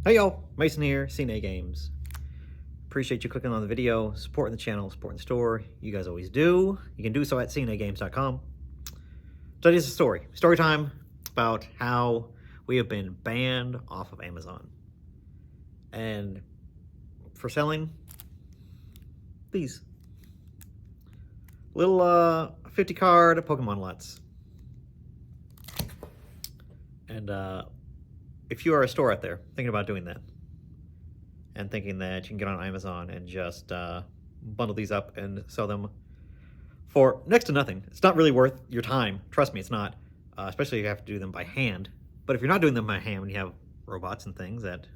Hey y'all, Mason here, CNA Games. Appreciate you clicking on the video, supporting the channel, supporting the store. You guys always do. You can do so at cnagames.com. Today's a story time about how we have been banned off of Amazon. And for selling these little 50 card Pokemon lots. And if you are a store out there thinking about doing that and thinking that you can get on Amazon and just bundle these up and sell them for next to nothing, it's not really worth your time. Trust me, it's not, especially if you have to do them by hand. But if you're not doing them by hand and you have robots and things that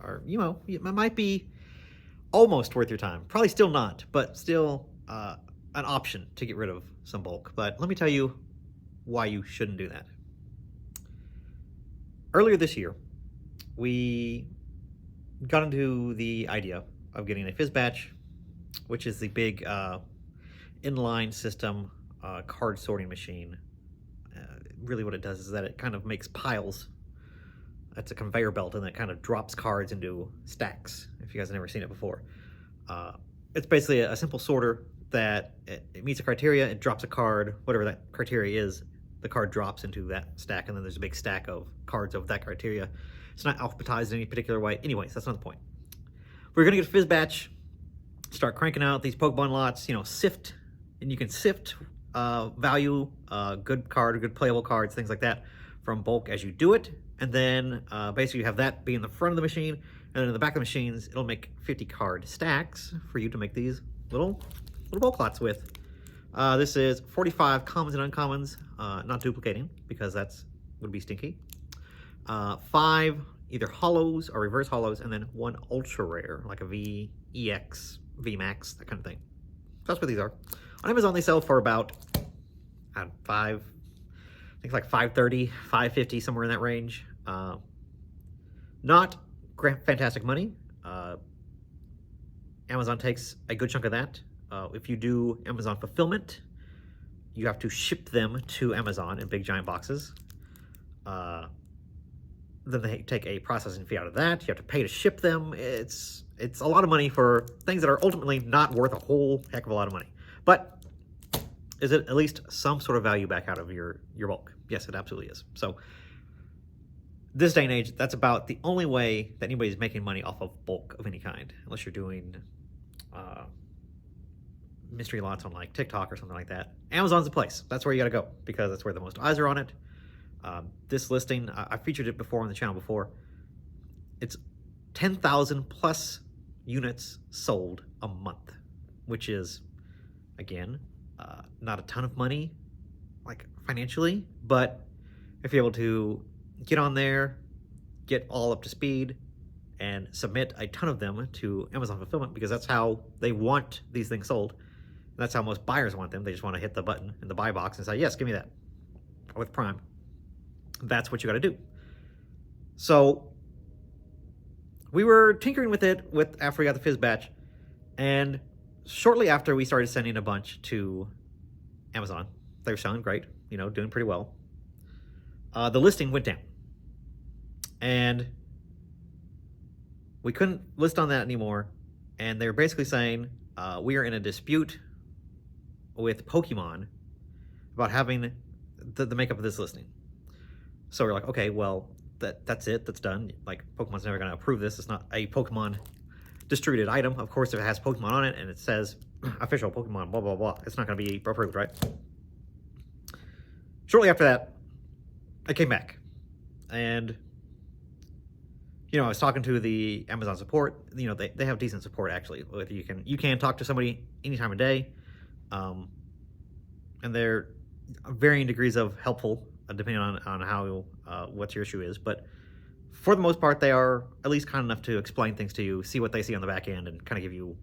are, it might be almost worth your time. Probably still not, but still an option to get rid of some bulk. But let me tell you why you shouldn't do that. Earlier this year, we got into the idea of getting a fizz batch, which is the big inline system card sorting machine. Really what it does is that it kind of makes piles. It's a conveyor belt, and it kind of drops cards into stacks, if you guys have never seen it before. It's basically a simple sorter that it meets a criteria, it drops a card, whatever that criteria is, the card drops into that stack, and then there's a big stack of cards of that criteria. It's not alphabetized in any particular way. Anyways, that's not the point. We're going to get a fizz batch, start cranking out these Pokemon lots, sift, and you can sift value, good card or good playable cards, things like that, from bulk as you do it. And then basically you have that be in the front of the machine, and then in the back of the machines, it'll make 50 card stacks for you to make these little bulk lots with. This is 45 commons and uncommons, not duplicating, because would be stinky. 5 either hollows or reverse hollows, and then 1 ultra rare, like a V, EX, V Max, that kind of thing. So that's what these are. On Amazon, they sell for about I think it's like $5.30, $5.50, somewhere in that range. Not fantastic money. Amazon takes a good chunk of that. If you do Amazon fulfillment, you have to ship them to Amazon in big giant boxes. Then they take a processing fee out of that. You have to pay to ship them. It's a lot of money for things that are ultimately not worth a whole heck of a lot of money. But is it at least some sort of value back out of your bulk? Yes, it absolutely is. So this day and age, that's about the only way that anybody's making money off of bulk of any kind, unless you're doing mystery lots on like TikTok or something like that. Amazon's the place. That's where you got to go, because that's where the most eyes are on it. This listing, I featured it before on the channel before. It's 10,000 plus units sold a month, which is, again, not a ton of money, like financially, but if you're able to get on there, get all up to speed, and submit a ton of them to Amazon fulfillment, because that's how they want these things sold. And that's how most buyers want them. They just want to hit the button in the buy box and say, yes, give me that, with Prime. That's what you got to do. So we were tinkering with it after we got the fizz batch, and shortly after we started sending a bunch to Amazon, they were selling great, doing pretty well. The listing went down, and we couldn't list on that anymore. And they were basically saying we are in a dispute with Pokemon about having the makeup of this listing. So we're like, okay, well, that's it, that's done. Like, Pokemon's never going to approve this. It's not a Pokemon distributed item. Of course, if it has Pokemon on it and it says official Pokemon, blah, blah, blah, it's not going to be approved, right? Shortly after that, I came back, and I was talking to the Amazon support. They have decent support, actually. You can talk to somebody any time of day, and they're varying degrees of helpful, depending on how what your issue is. But for the most part, they are at least kind enough to explain things to you, see what they see on the back end, and kind of give you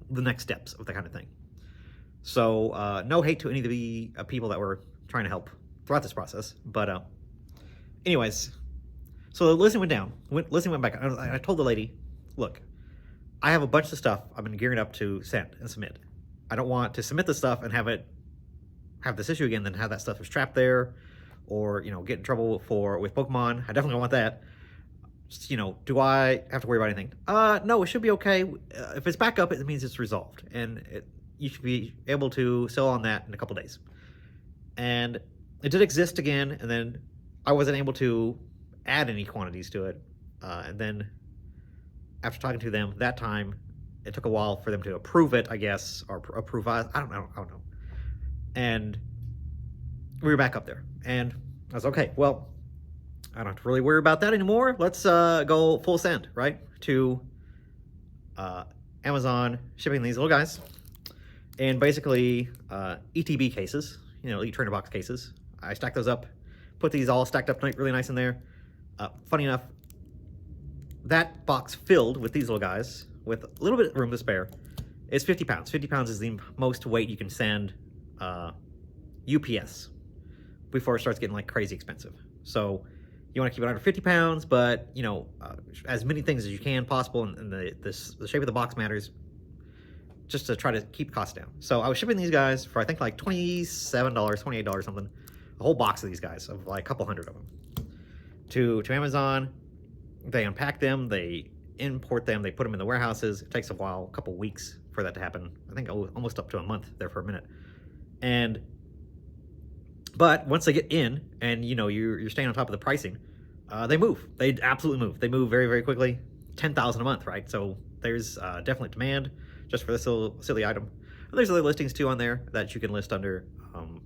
the next steps of that kind of thing. So no hate to any of the people that were trying to help throughout this process. But anyways, so the listing went down. Listing went back. I told the lady, look, I have a bunch of stuff I've been gearing up to send and submit. I don't want to submit this stuff and have this issue again, then have that stuff is trapped there, or get in trouble with Pokemon. I definitely don't want that. you know, do I have to worry about anything? No, it should be okay. If it's back up, it means it's resolved, and you should be able to sell on that in a couple days. And it did exist again, and then I wasn't able to add any quantities to it. And then after talking to them that time, it took a while for them to approve it, I guess, or approve us. I don't know. And we were back up there, and I was okay. Well, I don't have to really worry about that anymore. Let's go full send, right, to Amazon shipping these little guys, and basically ETB cases, you know, Elite Trainer Box cases. I stacked those up, put these all stacked up really nice in there. Funny enough, that box filled with these little guys with a little bit of room to spare is 50 pounds. 50 pounds is the most weight you can send UPS before it starts getting like crazy expensive. So you want to keep it under 50 pounds, but you know, as many things as you can possible, and the shape of the box matters, just to try to keep costs down. So I was shipping these guys for I think like $27, $28 something, a whole box of these guys, of like a couple hundred of them, to Amazon. They unpack them, they import them, they put them in the warehouses. It takes a while, a couple weeks for that to happen. I think almost up to a month there for a minute. But once they get in, and you know, you're staying on top of the pricing, they move. They absolutely move. They move very, very quickly. 10,000 a month, right? So there's definitely demand just for this little silly item. And there's other listings too on there that you can list under.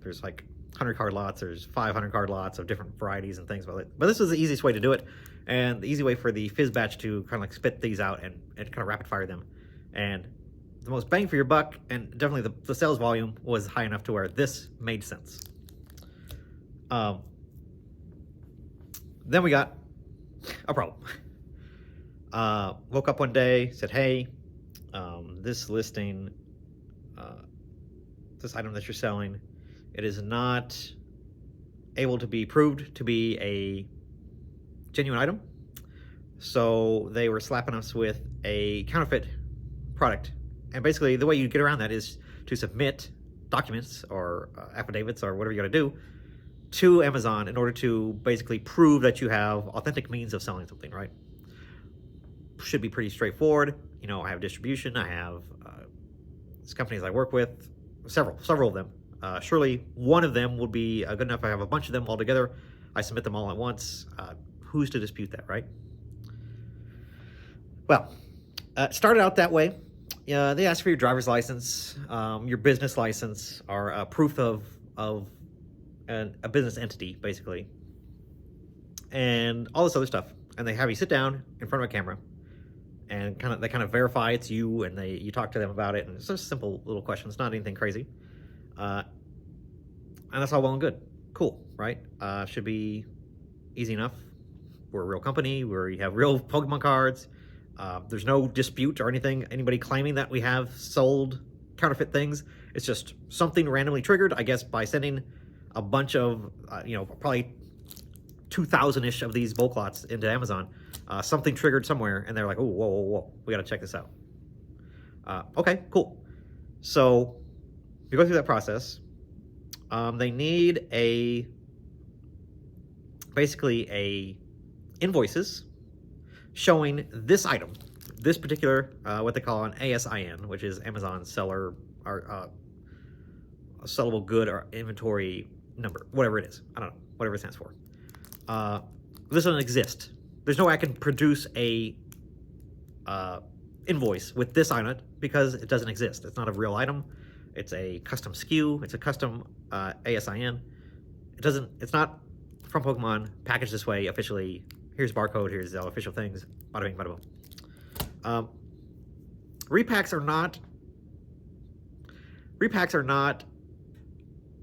There's like 100 card lots, there's 500 card lots of different varieties and things about it. But this was the easiest way to do it, and the easy way for the Fizz batch to kind of like spit these out and kind of rapid fire them. And the most bang for your buck, and definitely the sales volume was high enough to where this made sense. Then we got a problem. Woke up one day, said, hey, this listing, this item that you're selling, it is not able to be proved to be a genuine item. So they were slapping us with a counterfeit product. And basically the way you get around that is to submit documents or affidavits or whatever you got to do to Amazon in order to basically prove that you have authentic means of selling something, right? Should be pretty straightforward. You know, I have distribution, I have companies I work with, several of them. Surely one of them would be good enough. I have a bunch of them all together. I submit them all at once. Who's to dispute that, right? Well, it started out that way. They ask for your driver's license, your business license, or proof of a business entity, basically, and all this other stuff. And they have you sit down in front of a camera, and they kind of verify it's you, and you talk to them about it. And it's just simple little questions, not anything crazy. And that's all well and good. Cool, right? Should be easy enough. We're a real company where we have real Pokemon cards. There's no dispute or anything, anybody claiming that we have sold counterfeit things. It's just something randomly triggered, I guess, by sending a bunch of, probably 2,000-ish of these bulk lots into Amazon. Something triggered somewhere, and they're like, oh, whoa, we got to check this out. Okay, cool. So we go through that process. They need basically invoices showing this item, this particular, what they call an ASIN, which is Amazon seller, or sellable good or inventory number, whatever it is. I don't know, whatever it stands for. This doesn't exist. There's no way I can produce a invoice with this on it because it doesn't exist. It's not a real item. It's a custom SKU. It's a custom ASIN. It's not from Pokemon, packaged this way officially. Here's barcode, here's the official things, bada bing, bada boom. Repacks are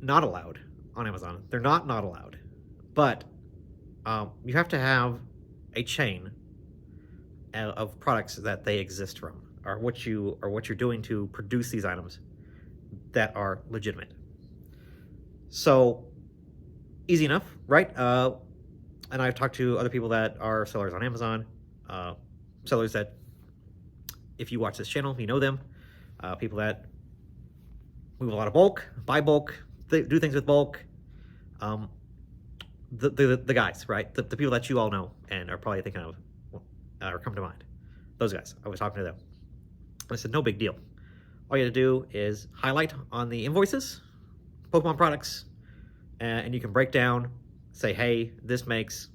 not allowed on Amazon. They're not allowed. But you have to have a chain of products that they exist from, or what you're doing to produce these items that are legitimate. So easy enough, right? And I've talked to other people that are sellers on Amazon, sellers that, if you watch this channel, you know them, people that move a lot of bulk, buy bulk, do things with bulk, the guys, right? The people that you all know and are probably thinking of or come to mind. Those guys, I was talking to them. I said, no big deal. All you have to do is highlight on the invoices, Pokemon products, and you can break down, say, hey, this makes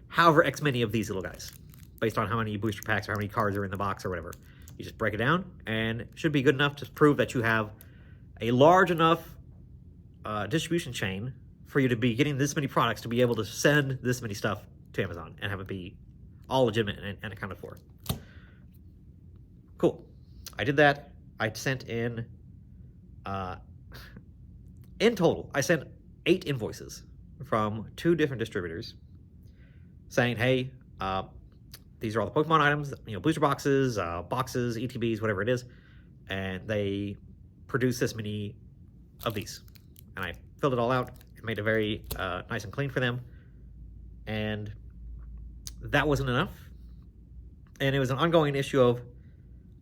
however X many of these little guys, based on how many booster packs or how many cards are in the box or whatever. You just break it down, and it should be good enough to prove that you have a large enough distribution chain for you to be getting this many products to be able to send this many stuff to Amazon and have it be all legitimate and accounted for. Cool. I did that. I sent in total, I sent 8 invoices from 2 different distributors saying, hey, these are all the Pokemon items, booster boxes, boxes, ETBs, whatever it is, and they produce this many of these. And I filled it all out and made it very nice and clean for them. And that wasn't enough. And it was an ongoing issue of,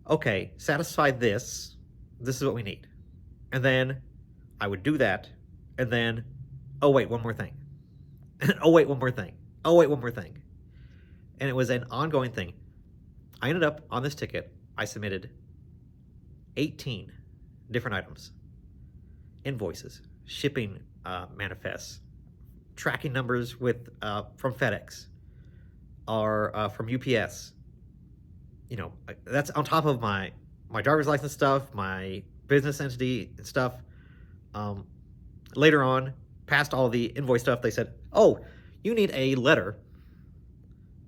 okay, satisfy this. This is what we need. And then I would do that. And then, oh, wait, one more thing. Oh, wait, one more thing. Oh, wait, one more thing. And it was an ongoing thing. I ended up on this ticket, I submitted 18 different items, invoices, shipping manifests, tracking numbers with from FedEx or from UPS. That's on top of my driver's license stuff, my business entity stuff. Later on, past all the invoice stuff, they said, oh, you need a letter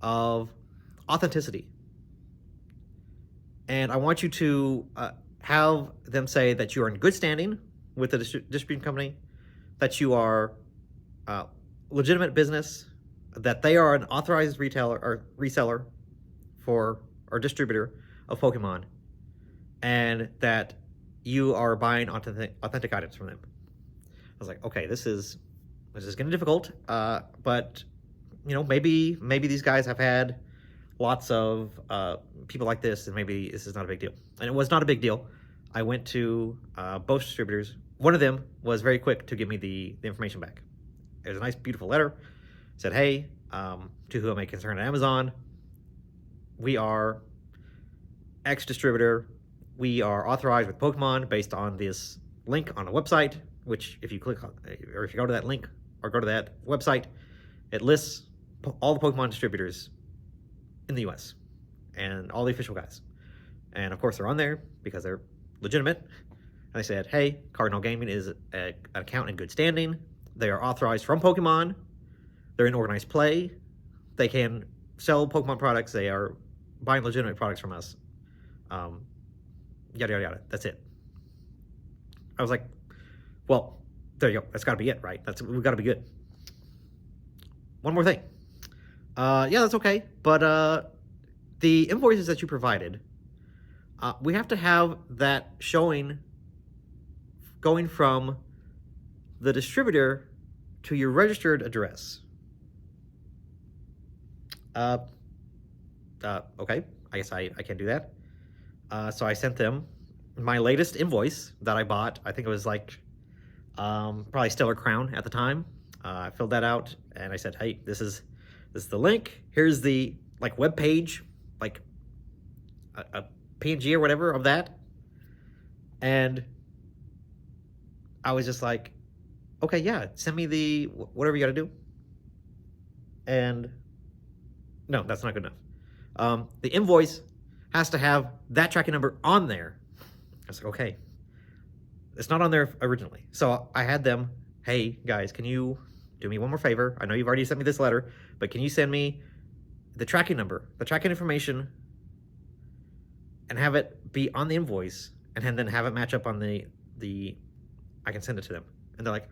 of authenticity. And I want you to have them say that you are in good standing with the distribution company, that you are legitimate business, that they are an authorized retailer or reseller for or distributor of Pokemon, and that you are buying authentic items from them. I was like, okay, this is getting difficult, but maybe these guys have had lots of people like this, and maybe this is not a big deal. And it was not a big deal. I went to both distributors. One of them was very quick to give me the information back. It was a nice, beautiful letter. It said, hey, to whom it may concern at Amazon, we are X distributor. We are authorized with Pokemon based on this link on a website, which if you click on, or if you go to that link or go to that website, it lists all the Pokemon distributors in the US and all the official guys. And of course they're on there because they're legitimate. And they said, hey, Cardinal Gaming is an account in good standing. They are authorized from Pokemon. They're in organized play. They can sell Pokemon products. They are buying legitimate products from us. Yada, yada, yada. That's it. I was like, well, there you go. That's got to be it, right? We've got to be good. One more thing. Yeah, that's okay. But the invoices that you provided, we have to have that showing going from the distributor to your registered address. Okay, I guess I can do that. So I sent them my latest invoice that I bought. I think it was like probably Stellar Crown at the time. I filled that out and I said, hey, this is the link. Here's the web page, like a PNG or whatever of that. And I was just like, okay, yeah, send me the whatever you got to do. And no, that's not good enough. The invoice has to have that tracking number on there. I was like, okay, it's not on there originally. So I had them, hey guys, can you do me one more favor? I know you've already sent me this letter, but can you send me the tracking number, the tracking information, and have it be on the invoice, and then have it match up on the I can send it to them. And they're like,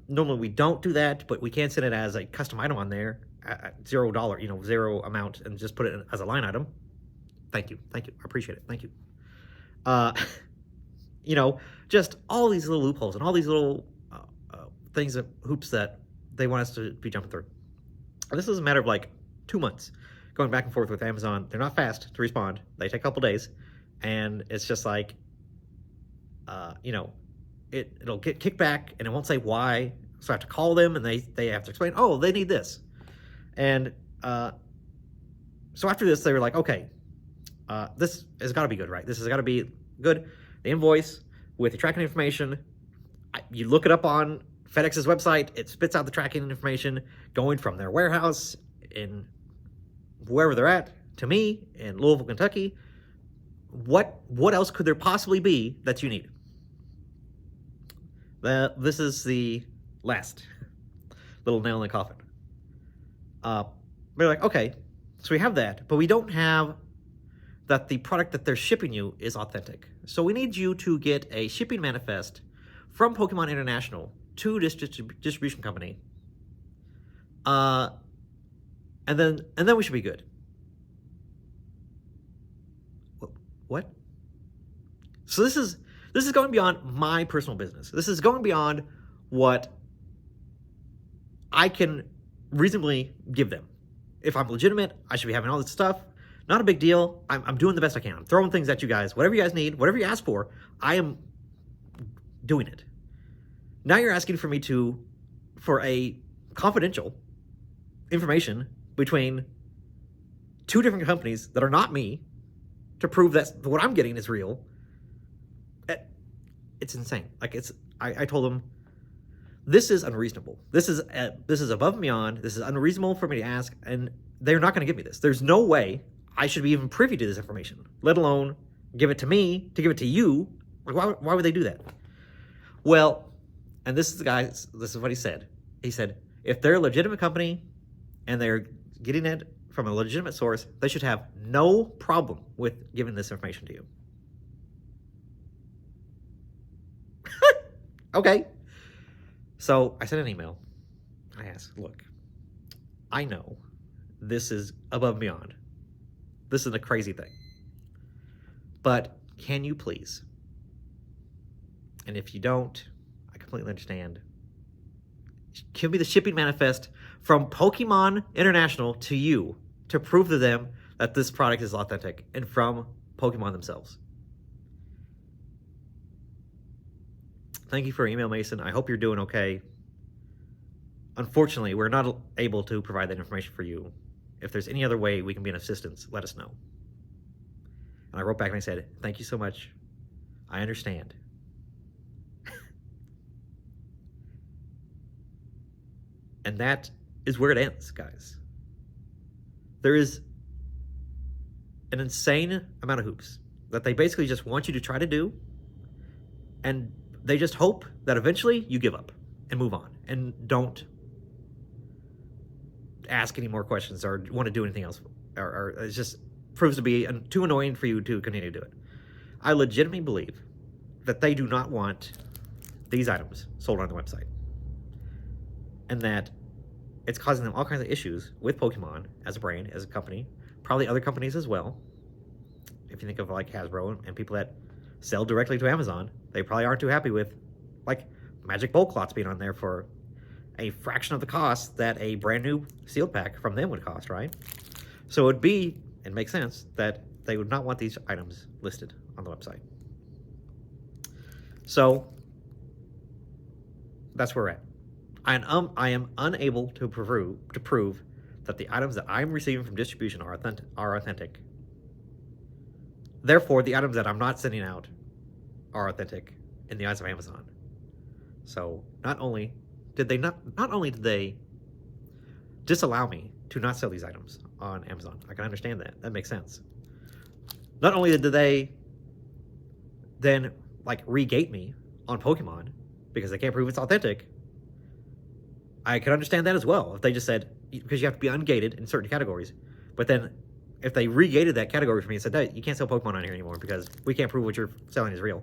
normally we don't do that, but we can send it as a custom item on there at $0, zero amount, and just put it as a line item. Thank you. I appreciate it. Thank you. Just all these little loopholes and all these little things, hoops that they want us to be jumping through. And this is a matter of 2 months going back and forth with Amazon. They're not fast to respond. They take a couple days, and it's just it'll get kicked back and it won't say why. So I have to call them and they have to explain, oh, they need this. And So after this, they were like, okay, this has got to be good, right? This has got to be good. The invoice with the tracking information, you look it up on FedEx's website, it spits out the tracking information going from their warehouse in wherever they're at to me in Louisville, Kentucky. What else could there possibly be that you need? This is the last little nail in the coffin. They're like, okay, so we have that, but we don't have that the product that they're shipping you is authentic. So we need you to get a shipping manifest from Pokemon International to this distribution company. And then we should be good. What? So this is going beyond my personal business. This is going beyond what I can reasonably give them. If I'm legitimate, I should be having all this stuff. Not a big deal. I'm doing the best I can. I'm throwing things at you guys. Whatever you guys need, whatever you ask for, I am doing it. Now you're asking for me for a confidential information between two different companies that are not me to prove that what I'm getting is real. It's insane. Like I told them, this is unreasonable. This is above and beyond. This is unreasonable for me to ask, and they're not going to give me this. There's no way I should be even privy to this information, let alone give it to me, to give it to you. Like, why would they do that? Well, and this is what he said. He said, if they're a legitimate company and they're getting it from a legitimate source, they should have no problem with giving this information to you. Okay. So I sent an email. I asked, look, I know this is above and beyond. This is a crazy thing. But can you please? And if you don't, I completely understand. Give me the shipping manifest from Pokemon International to you to prove to them that this product is authentic and from Pokemon themselves. Thank you for your email, Mason. I hope you're doing okay. Unfortunately, we're not able to provide that information for you. If there's any other way we can be of assistance, let us know. And I wrote back and I said, thank you so much. I understand. And that is where it ends, guys. There is an insane amount of hoops that they basically just want you to try to do, and they just hope that eventually you give up and move on and don't ask any more questions or want to do anything else, or it just proves to be too annoying for you to continue to do it. I legitimately believe that they do not want these items sold on the website, and that it's causing them all kinds of issues with Pokemon as a brand, as a company, probably other companies as well. If you think of like Hasbro and people that sell directly to Amazon, they probably aren't too happy with like Magic Bulk Lots being on there for a fraction of the cost that a brand new sealed pack from them would cost, right? So it makes sense that they would not want these items listed on the website. So that's where we're at. I am unable to prove that the items that I'm receiving from distribution are authentic. Therefore, the items that I'm not sending out are authentic in the eyes of Amazon. So not only did they disallow me to not sell these items on Amazon. I can understand that. That makes sense. Not only did they then like regate me on Pokemon because they can't prove it's authentic, I could understand that as well. If they just said, because you have to be ungated in certain categories, but then if they regated that category for me and said, hey, you can't sell Pokemon on here anymore because we can't prove what you're selling is real.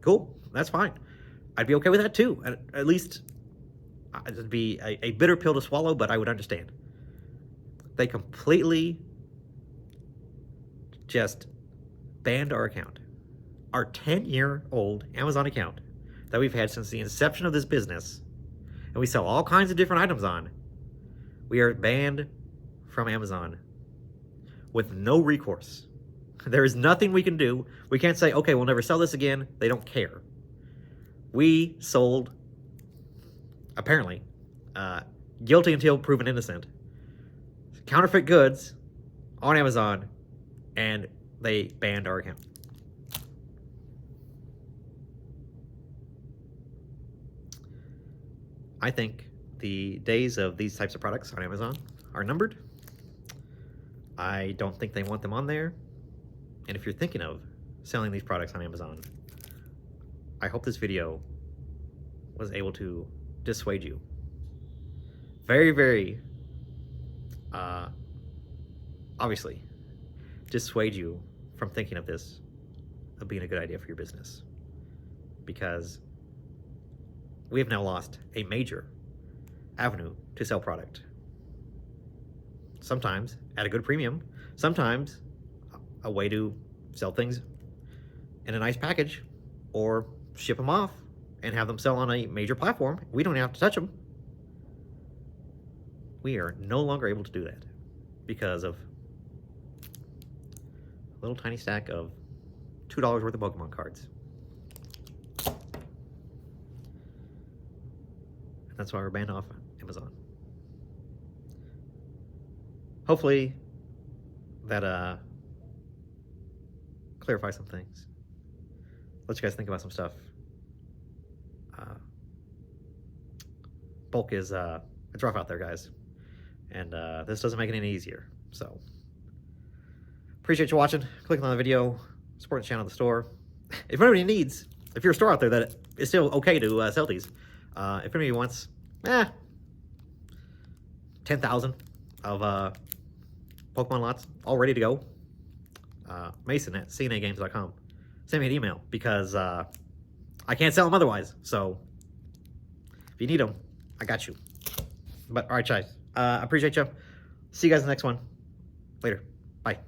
Cool, that's fine. I'd be okay with that too. At least it'd be a bitter pill to swallow, but I would understand. They completely just banned our account. Our 10-year-old Amazon account that we've had since the inception of this business, and we sell all kinds of different items on, we are banned from Amazon with no recourse. There is nothing we can do. We can't say, okay, we'll never sell this again. They don't care. We sold, apparently, guilty until proven innocent, counterfeit goods on Amazon, and they banned our account. I think the days of these types of products on Amazon are numbered. I don't think they want them on there. And if you're thinking of selling these products on Amazon, I hope this video was able to dissuade you. Very, very, obviously, dissuade you from thinking of this of being a good idea for your business. Because we have now lost a major avenue to sell product. Sometimes at a good premium, sometimes a way to sell things in a nice package or ship them off and have them sell on a major platform. We don't have to touch them. We are no longer able to do that because of a little tiny stack of $2 worth of Pokemon cards. And that's why we're banned off Amazon. Hopefully that clarifies some things. Let you guys think about some stuff. Bulk is it's rough out there, guys, and this doesn't make it any easier. So appreciate you watching, clicking on the video, supporting the channel, the store. If anybody needs, if you're a store out there that is still okay to sell these, if anybody wants 10,000 of Pokemon lots all ready to go, Mason at cnagames.com. Send me an email because I can't sell them otherwise. So if you need them, I got you. But all right, guys, I appreciate you. See you guys in the next one. Later. Bye.